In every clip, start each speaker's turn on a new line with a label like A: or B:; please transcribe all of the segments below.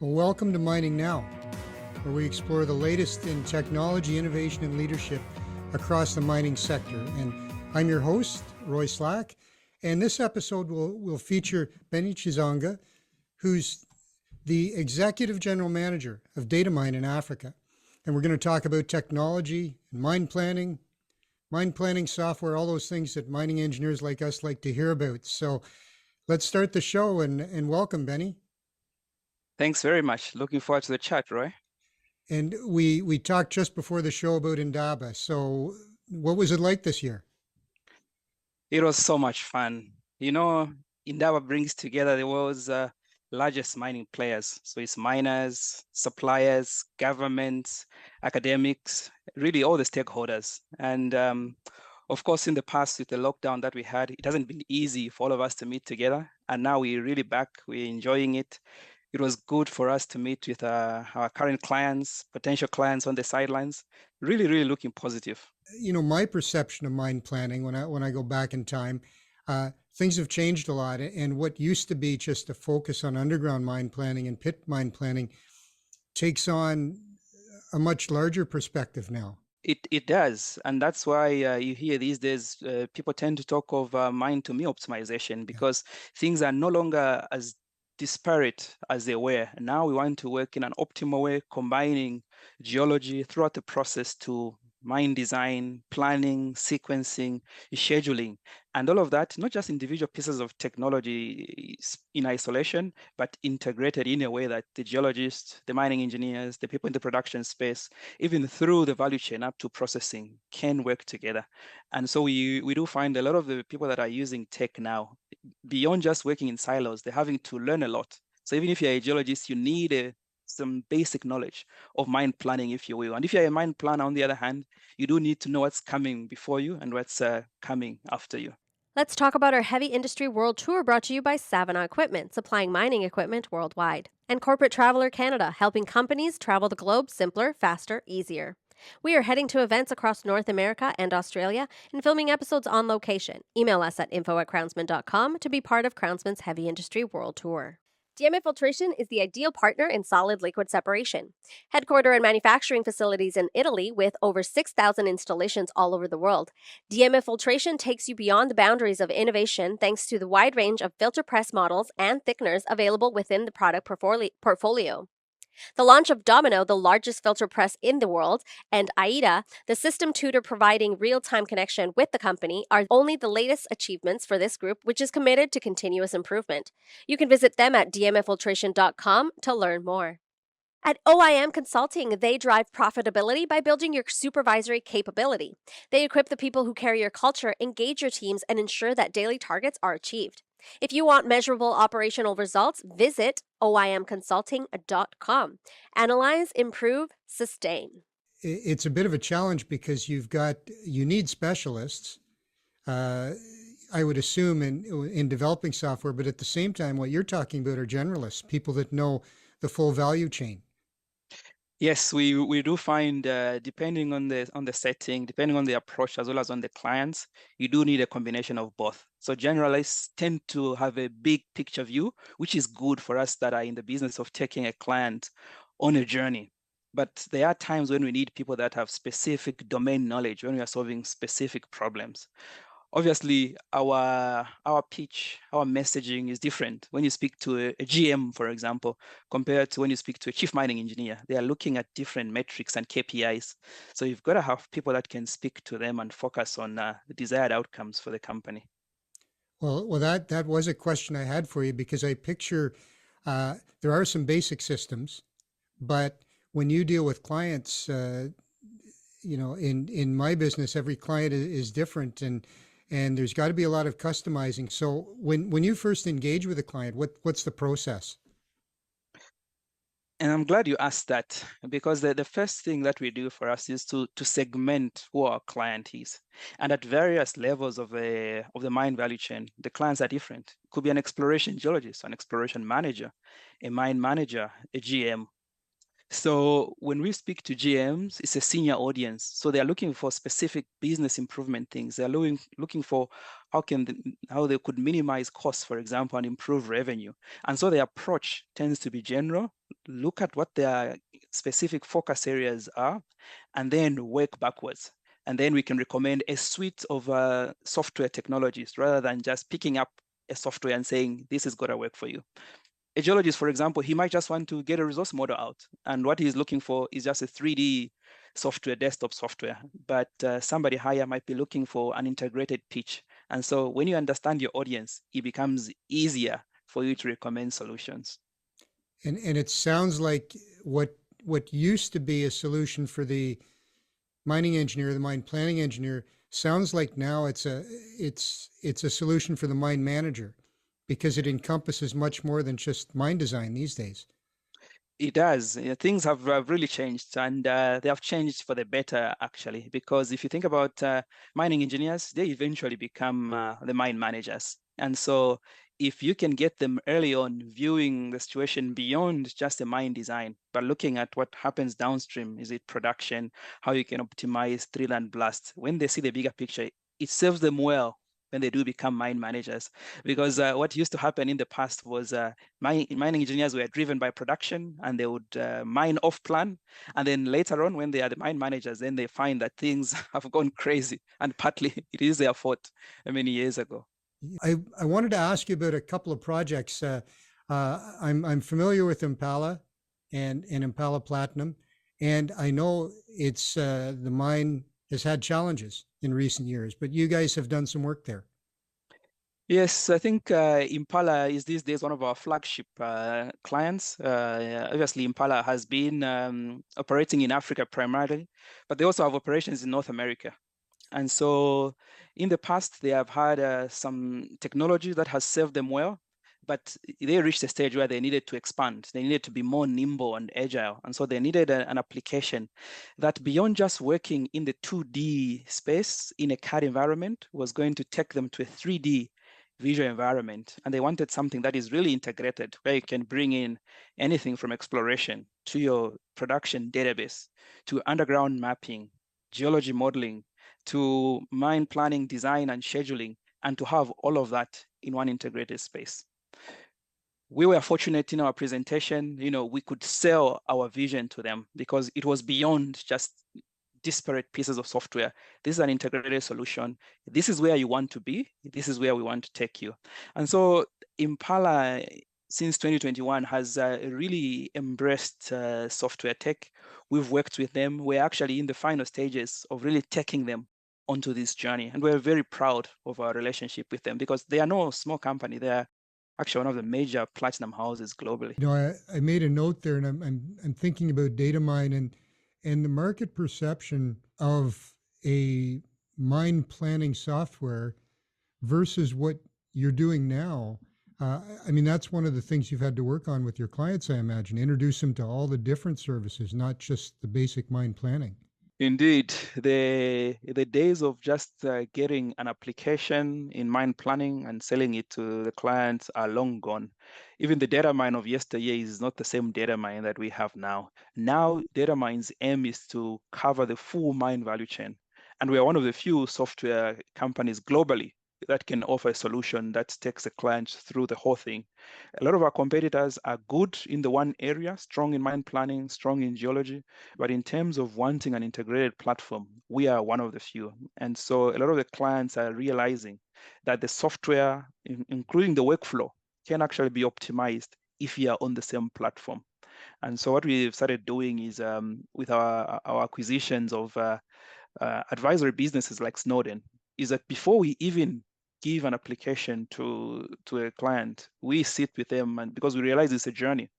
A: Well, welcome to Mining Now, where we explore the latest in technology, innovation, and leadership across the mining sector. And I'm your host, Roy Slack. And this episode will feature Benny Chizonga, who's the Executive General Manager of Datamine in Africa. And we're going to talk about technology and mine planning software, all those things that mining engineers like us like to hear about. So let's start the show and welcome, Benny.
B: Thanks very much. Looking forward to the chat, Roy.
A: And we talked just before the show about Indaba. So what was it like this year?
B: It was so much fun. You know, Indaba brings together the world's largest mining players. So it's miners, suppliers, governments, academics, really all the stakeholders. And of course, in the past, with the lockdown that we had, it hasn't been easy for all of us to meet together. And now we're really back. We're enjoying it. It was good for us to meet with our current clients, potential clients on the sidelines. Really, really looking positive.
A: You know, my perception of mine planning when I go back in time, things have changed a lot. And what used to be just a focus on underground mine planning and pit mine planning takes on a much larger perspective now.
B: It does, and that's why you hear these days people tend to talk of mine-to-me optimization
A: Yeah.
B: because things are no longer as disparate as they were. Now we want to work in an optimal way, combining geology throughout the process to mine design, planning, sequencing, scheduling, and all of that, not just individual pieces of technology in isolation, but integrated in a way that the geologists, the mining engineers, the people in the production space, even through the value chain up to processing, can work together. And so we do find a lot of the people that are using tech now, beyond just working in silos, they're having to learn a lot. So even if you're a geologist, you need some basic knowledge of mine planning, if you will. And if you're a mine planner, on the other hand, you do need to know what's coming before you and what's coming after you.
C: Let's talk about our heavy industry world tour brought to you by Savannah Equipment, supplying mining equipment worldwide, and Corporate Traveler Canada, helping companies travel the globe simpler, faster, easier. We are heading to events across North America and Australia and filming episodes on location. Email us at info@crownsman.com to be part of Crownsman's Heavy Industry World Tour. DMF Filtration is the ideal partner in solid liquid separation. Headquarter and manufacturing facilities in Italy with over 6,000 installations all over the world, DMF Filtration takes you beyond the boundaries of innovation thanks to the wide range of filter press models and thickeners available within the product portfolio. The launch of Domino, the largest filter press in the world, and AIDA, the system tutor providing real-time connection with the company, are only the latest achievements for this group, which is committed to continuous improvement. You can visit them at dmffiltration.com to learn more. At OIM Consulting, they drive profitability by building your supervisory capability. They equip the people who carry your culture, engage your teams, and ensure that daily targets are achieved. If you want measurable operational results, visit oimconsulting.com. Analyze, improve, sustain.
A: It's a bit of a challenge because you need specialists. Uh, I would assume in developing software, but at the same time, what you're talking about are generalists, people that know the full value chain.
B: Yes, we do find depending on the setting, depending on the approach as well as on the clients, you do need a combination of both. So generalists tend to have a big picture view, which is good for us that are in the business of taking a client on a journey. But there are times when we need people that have specific domain knowledge when we are solving specific problems. Obviously, our pitch, our messaging is different when you speak to a GM, for example, compared to when you speak to a chief mining engineer. They are looking at different metrics and KPIs. So you've got to have people that can speak to them and focus on the desired outcomes for the company.
A: Well, that was a question I had for you because I picture there are some basic systems, but when you deal with clients, in my business, every client is different, and there's got to be a lot of customizing. So when you first engage with a client, what's the process?
B: And I'm glad you asked that because the first thing that we do for us is to segment who our client is. And at various levels of the mine value chain, the clients are different. It could be an exploration geologist, an exploration manager, a mine manager, a GM. So when we speak to GMs, it's a senior audience. So they're looking for specific business improvement things. They're looking for how they could minimize costs, for example, and improve revenue. And so the approach tends to be general. Look at what their specific focus areas are, and then work backwards. And then we can recommend a suite of software technologies rather than just picking up a software and saying, this is going to work for you. A geologist, for example, he might just want to get a resource model out. And what he's looking for is just a 3D software, desktop software. But somebody higher might be looking for an integrated pitch. And so when you understand your audience, it becomes easier for you to recommend solutions.
A: And it sounds like what used to be a solution for the mining engineer, the mine planning engineer, sounds like now it's a solution for the mine manager, because it encompasses much more than just mine design these days.
B: It does. Things have really changed, and they have changed for the better, actually, because if you think about mining engineers, they eventually become the mine managers. And so if you can get them early on viewing the situation beyond just the mine design, but looking at what happens downstream, is it production, how you can optimize drill and blast, when they see the bigger picture, it serves them well when they do become mine managers. Because what used to happen in the past was mining engineers were driven by production, and they would mine off plan. And then later on, when they are the mine managers, then they find that things have gone crazy. And partly it is their fault many years ago.
A: I wanted to ask you about a couple of projects. I'm familiar with Impala and Impala Platinum, and I know it's the mine has had challenges in recent years, but you guys have done some work there.
B: Yes, I think Impala is these days one of our flagship clients. Obviously, Impala has been operating in Africa primarily, but they also have operations in North America. And so in the past, they have had some technology that has served them well, but they reached a stage where they needed to expand. They needed to be more nimble and agile. And so they needed an application that, beyond just working in the 2D space in a CAD environment, was going to take them to a 3D visual environment. And they wanted something that is really integrated, where you can bring in anything from exploration to your production database, to underground mapping, geology modeling, to mine planning, design, and scheduling, and to have all of that in one integrated space. We were fortunate in our presentation, we could sell our vision to them because it was beyond just disparate pieces of software. This is an integrated solution. This is where you want to be. This is where we want to take you. And so Impala, since 2021, has really embraced software tech. We've worked with them. We're actually in the final stages of really taking them onto this journey. And we're very proud of our relationship with them because they are no small company. They are actually one of the major platinum houses globally.
A: I made a note there, and I'm thinking about Datamine and the market perception of a mine planning software versus what you're doing now. I mean, that's one of the things you've had to work on with your clients, I imagine. Introduce them to all the different services, not just the basic mine planning.
B: Indeed, the days of just getting an application in mine planning and selling it to the clients are long gone. Even the data mine of yesteryear is not the same data mine that we have now. Now, data mine's aim is to cover the full mine value chain. And we are one of the few software companies globally that can offer a solution that takes a client through the whole thing. A lot of our competitors are good in the one area, strong in mine planning, strong in geology, but in terms of wanting an integrated platform, we are one of the few. And so a lot of the clients are realizing that the software, including the workflow, can actually be optimized if you are on the same platform. And so what we've started doing is with our acquisitions of advisory businesses like Snowden, is that before we even give an application to a client, we sit with them, and because we realize it's a journey,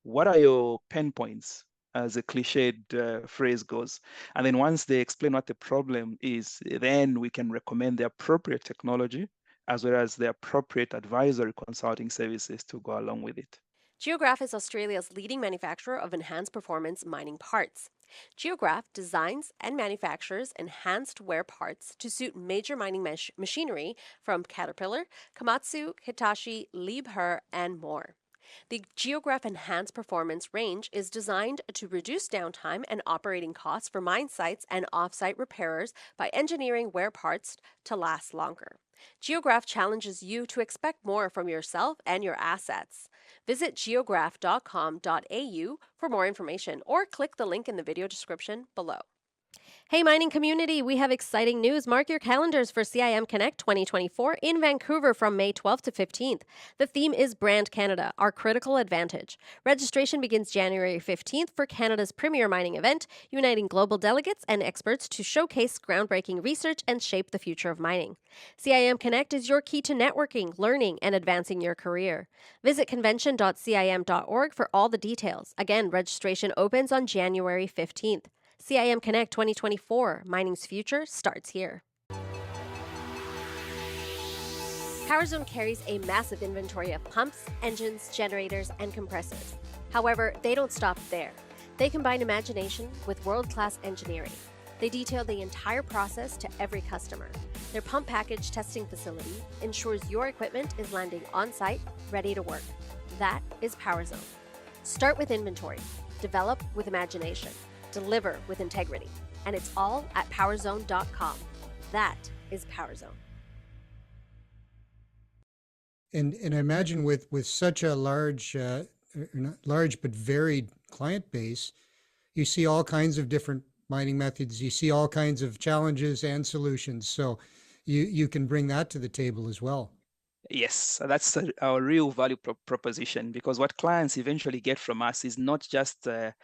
B: what are your pain points, as a cliched phrase goes. And then once they explain what the problem is, then we can recommend the appropriate technology as well as the appropriate advisory consulting services to go along with it.
C: Geograph is Australia's leading manufacturer of enhanced performance mining parts. Geograph designs and manufactures enhanced wear parts to suit major mining machinery from Caterpillar, Komatsu, Hitachi, Liebherr, and more. The Geograph Enhanced Performance range is designed to reduce downtime and operating costs for mine sites and off-site repairers by engineering wear parts to last longer. Geograph challenges you to expect more from yourself and your assets. Visit geograph.com.au for more information or click the link in the video description below. Hey, mining community, we have exciting news. Mark your calendars for CIM Connect 2024 in Vancouver from May 12th to 15th. The theme is Brand Canada, our critical advantage. Registration begins January 15th for Canada's premier mining event, uniting global delegates and experts to showcase groundbreaking research and shape the future of mining. CIM Connect is your key to networking, learning, and advancing your career. Visit convention.cim.org for all the details. Again, registration opens on January 15th. CIM Connect 2024, mining's future starts here. PowerZone carries a massive inventory of pumps, engines, generators, and compressors. However, they don't stop there. They combine imagination with world-class engineering. They detail the entire process to every customer. Their pump package testing facility ensures your equipment is landing on-site, ready to work. That is PowerZone. Start with inventory. Develop with imagination. Deliver with integrity. And it's all at powerzone.com. That is PowerZone.
A: And I imagine with such a large, not large, but varied client base, you see all kinds of different mining methods. You see all kinds of challenges and solutions. So you can bring that to the table as well.
B: Yes, that's our real value proposition, because what clients eventually get from us is not just a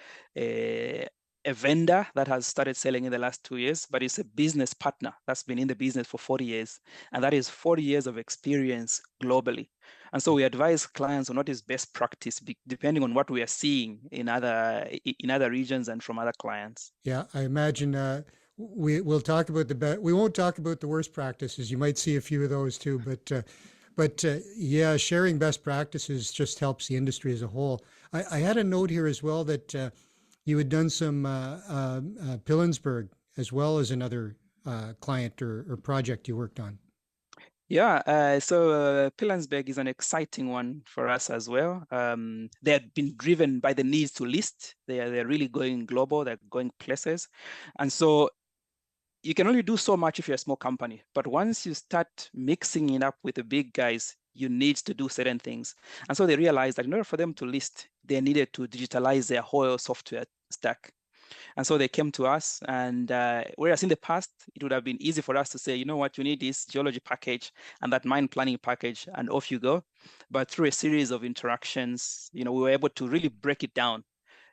B: vendor that has started selling in the last 2 years, but it's a business partner that's been in the business for 40 years. And that is 40 years of experience globally. And so we advise clients on what is best practice, depending on what we are seeing in other regions and from other clients.
A: Yeah, I imagine we'll talk about we won't talk about the worst practices. You might see a few of those too, but yeah, sharing best practices just helps the industry as a whole. I had a note here as well that you had done some Pillansberg as well as another client or project you worked on.
B: Yeah, so Pillansberg is an exciting one for us as well. They have been driven by the needs to list. They're really going global. They're going places, and so you can only do so much if you're a small company. But once you start mixing it up with the big guys, you need to do certain things. And so they realized that in order for them to list, they needed to digitalize their whole software stack. And so they came to us, and whereas in the past, it would have been easy for us to say, you know what, you need this geology package and that mine planning package, and off you go. But through a series of interactions, we were able to really break it down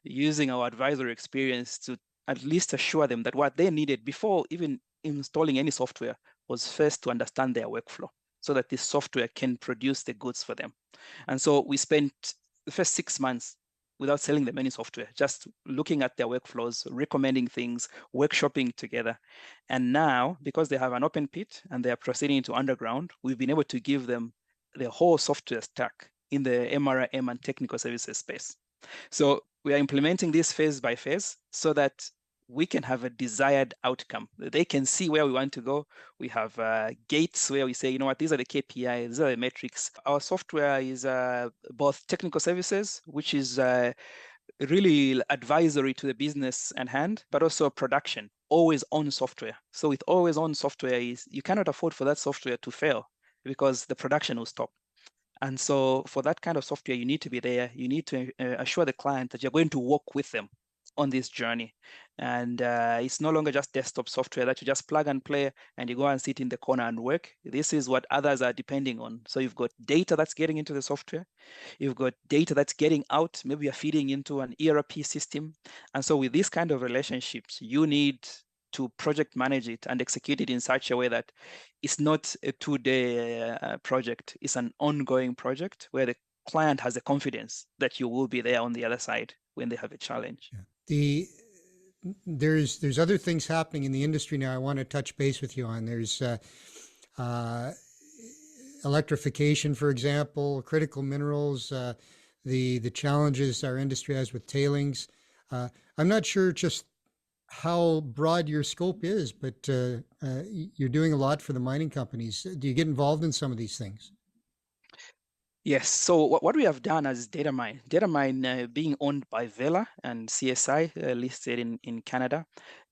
B: using our advisory experience to at least assure them that what they needed before even installing any software was first to understand their workflow so that this software can produce the goods for them. And so we spent the first 6 months without selling them any software, just looking at their workflows, recommending things, workshopping together. And now, because they have an open pit and they are proceeding into underground, we've been able to give them the whole software stack in the MRM and technical services space. So we are implementing this phase by phase so that we can have a desired outcome. They can see where we want to go. We have gates where we say, you know what, these are the KPIs, these are the metrics. Our software is both technical services, which is really advisory to the business at hand, but also production, always on software. So with always on software, you cannot afford for that software to fail because the production will stop. And so for that kind of software, you need to be there. You need to assure the client that you're going to walk with them on this journey. And it's no longer just desktop software that you just plug and play and you go and sit in the corner and work. This is what others are depending on. So you've got data that's getting into the software. You've got data that's getting out. Maybe you're feeding into an ERP system. And so with these kind of relationships, you need to project manage it and execute it in such a way that it's not a 2-day project. It's an ongoing project where the client has the confidence that you will be there on the other side when they have a challenge.
A: Yeah. There's other things happening in the industry now I want to touch base with you on. There's electrification, for example, critical minerals, the challenges our industry has with tailings. I'm not sure just how broad your scope is, but you're doing a lot for the mining companies. Do you get involved in some of these things?
B: Yes, so what we have done as Datamine being owned by Vela and CSI, listed in Canada,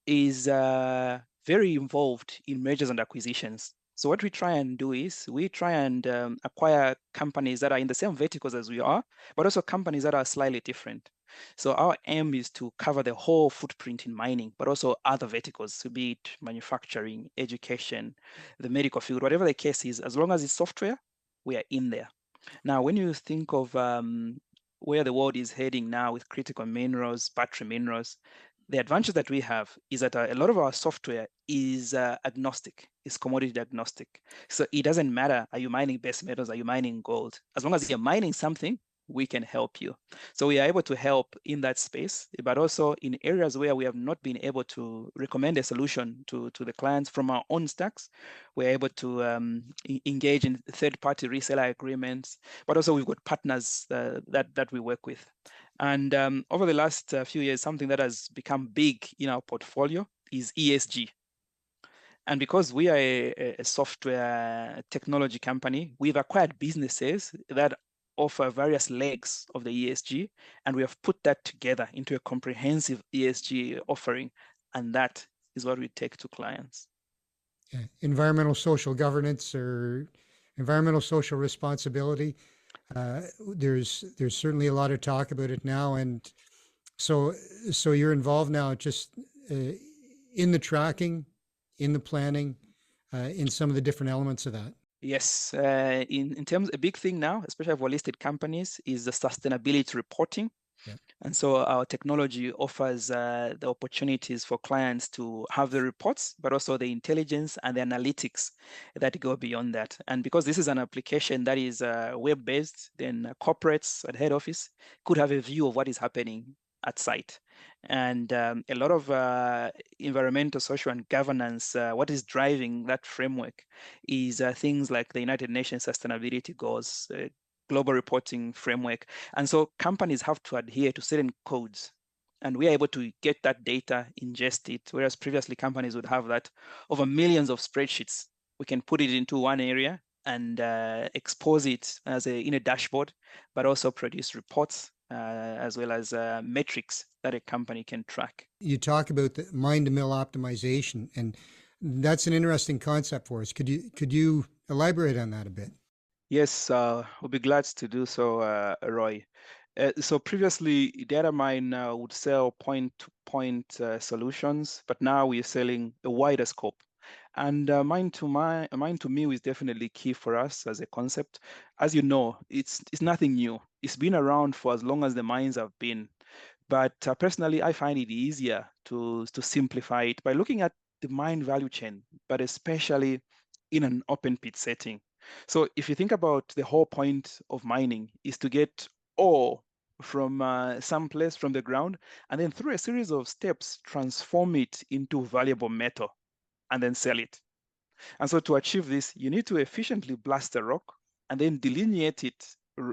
B: is very involved in mergers and acquisitions. So what we try and do is we try and acquire companies that are in the same verticals as we are, but also companies that are slightly different. So our aim is to cover the whole footprint in mining, but also other verticals, so be it manufacturing, education, the medical field, whatever the case is, as long as it's software, we are in there. Now, when you think of where the world is heading now with critical minerals, battery minerals, the advantage that we have is that a lot of our software is agnostic, is commodity agnostic. So it doesn't matter, are you mining base metals, are you mining gold? As long as you're mining something, we can help you. So we are able to help in that space, but also in areas where we have not been able to recommend a solution to the clients from our own stacks. We're able to engage in third-party reseller agreements, but also we've got partners that we work with. And over the last few years, something that has become big in our portfolio is ESG. And because we are a software technology company, we've acquired businesses that offer various legs of the ESG, and we have put that together into a comprehensive ESG offering, and that is what we take to clients.
A: Yeah. Environmental social governance or environmental social responsibility. There's certainly a lot of talk about it now, and so you're involved now just in the tracking, in the planning, in some of the different elements of that.
B: Yes, in terms, a big thing now, especially for listed companies, is the sustainability reporting.
A: Yeah.
B: And so our technology offers the opportunities for clients to have the reports, but also the intelligence and the analytics that go beyond that. And because this is an application that is web-based, then corporates at head office could have a view of what is happening at site. And a lot of environmental, social, and governance, what is driving that framework is things like the United Nations Sustainability Goals, global reporting framework. And so companies have to adhere to certain codes. And we are able to get that data, ingest it, whereas previously companies would have that over millions of spreadsheets. We can put it into one area and expose it in a dashboard, but also produce reports as well as metrics that a company can track.
A: You talk about the mine-to-mill optimization, and that's an interesting concept for us. Could you elaborate on that a bit?
B: Yes, we'll be glad to do so, Roy. So previously, Datamine would sell point-to-point solutions, but now we're selling a wider scope. And mine-to-mill is definitely key for us as a concept. As you know, it's nothing new. It's been around for as long as the mines have been. But personally, I find it easier to simplify it by looking at the mine value chain, but especially in an open pit setting. So if you think about the whole point of mining is to get ore from some place from the ground, and then through a series of steps, transform it into valuable metal and then sell it. And so to achieve this, you need to efficiently blast the rock and then delineate it,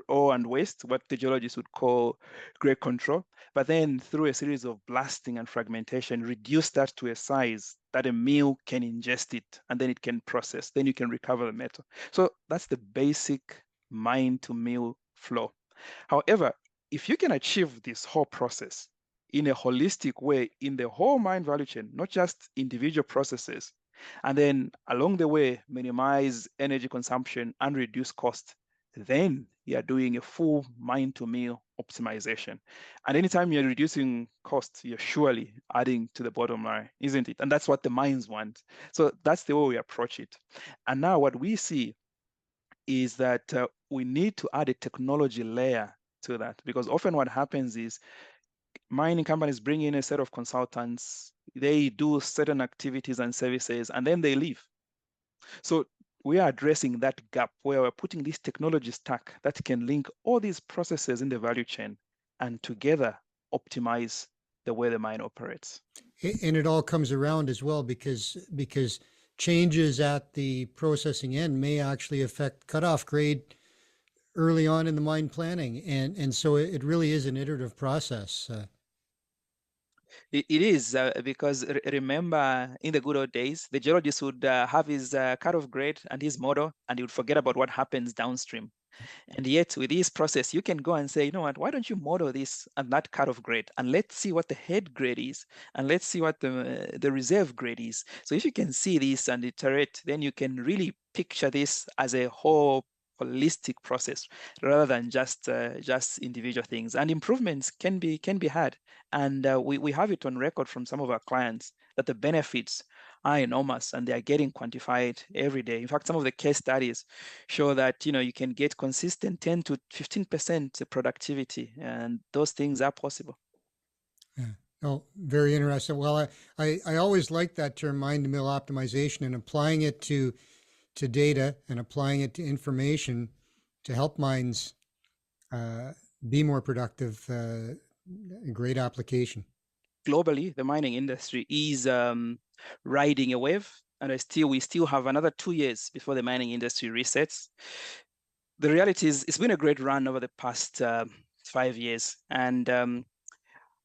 B: ore and waste, what the geologists would call grade control. But then through a series of blasting and fragmentation, reduce that to a size that a mill can ingest it and then it can process. Then you can recover the metal. So that's the basic mine to mill flow. However, if you can achieve this whole process in a holistic way in the whole mine value chain, not just individual processes, and then along the way minimize energy consumption and reduce cost, then you're doing a full mine to mill optimization. And anytime you're reducing costs, you're surely adding to the bottom line, isn't it? And that's what the mines want. So that's the way we approach it. And now what we see is that we need to add a technology layer to that, because often what happens is mining companies bring in a set of consultants, they do certain activities and services, and then they leave. So we are addressing that gap where we're putting this technology stack that can link all these processes in the value chain and together optimize the way the mine operates.
A: And it all comes around as well because changes at the processing end may actually affect cutoff grade early on in the mine planning, and so it really is an iterative process.
B: It is because remember in the good old days, the geologist would have his cutoff grade and his model, and he would forget about what happens downstream. And yet with this process, you can go and say, you know what, why don't you model this and that cut-off grade, and let's see what the head grade is, and let's see what the reserve grade is. So if you can see this and iterate, then you can really picture this as a whole holistic process rather than just individual things. And improvements can be had, and we have it on record from some of our clients that the benefits are enormous and they are getting quantified every day. In fact, some of the case studies show that you can get consistent 10 to 15% productivity, and those things are possible.
A: Yeah. Oh, very interesting. Well, I always like that term, mind to mill optimization, and applying it to data and applying it to information to help mines be more productive. Great application.
B: Globally, the mining industry is riding a wave, and we still have another 2 years before the mining industry resets. The reality is it's been a great run over the past 5 years, and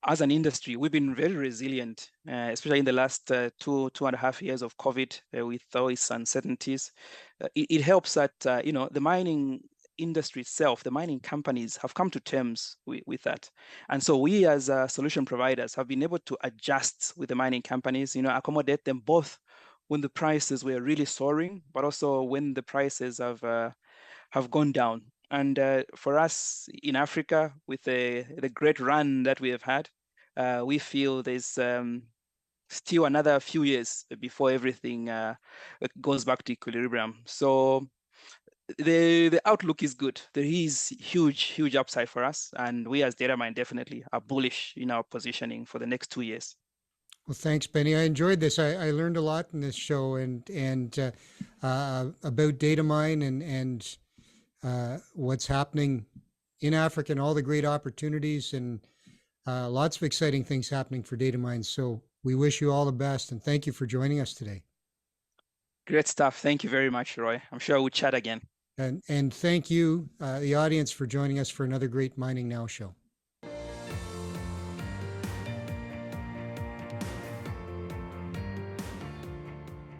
B: as an industry, we've been very resilient, especially in the last 2.5 years of COVID with all its uncertainties. It helps that the mining industry itself, the mining companies have come to terms with that. And so we as solution providers have been able to adjust with the mining companies, accommodate them both when the prices were really soaring, but also when the prices have gone down. And for us in Africa, with the great run that we have had, we feel there's still another few years before everything goes back to equilibrium. So the outlook is good. There is huge upside for us, and we as Datamine definitely are bullish in our positioning for the next 2 years.
A: Well, thanks, Benny. I enjoyed this. I learned a lot in this show, and about Datamine and what's happening in Africa and all the great opportunities and lots of exciting things happening for Datamine. So we wish you all the best, and thank you for joining us today.
B: Great stuff. Thank you very much, Roy. I'm sure we'll chat again.
A: And thank you, the audience, for joining us for another great Mining Now show.